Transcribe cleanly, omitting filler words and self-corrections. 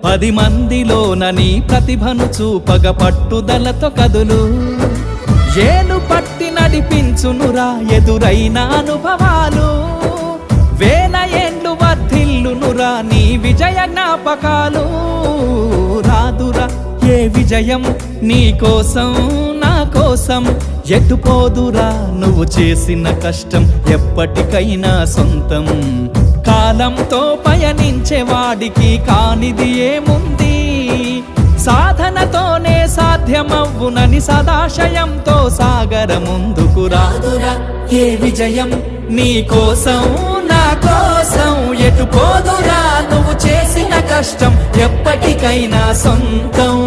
10 మందిలోన నీ ప్రతిభను చూపగ పట్టుదలతో కదులు. ఏలు పట్టి నడిపించునురా ఎదురైన అనుభవాలు. వేల ఏండ్లు వర్ధిల్లునురా నీ విజయ జ్ఞాపకాలు. రాదురా ఏ విజయం నీ కోసం నా కోసం. ఎటుపోదురా నువ్వు చేసిన కష్టం ఎప్పటికైనా సొంతం. కాలంతో పయనించే వాడికి కానిది ఏముంది. సాధనతోనే సాధ్యమవ్వునని సదాశయంతో సాగర ముందుకు. రాదురా ఏ విజయం నీ కోసం నా కోసం. ఎటుపోదురా నువ్వు చేసిన కష్టం ఎప్పటికైనా సొంతం.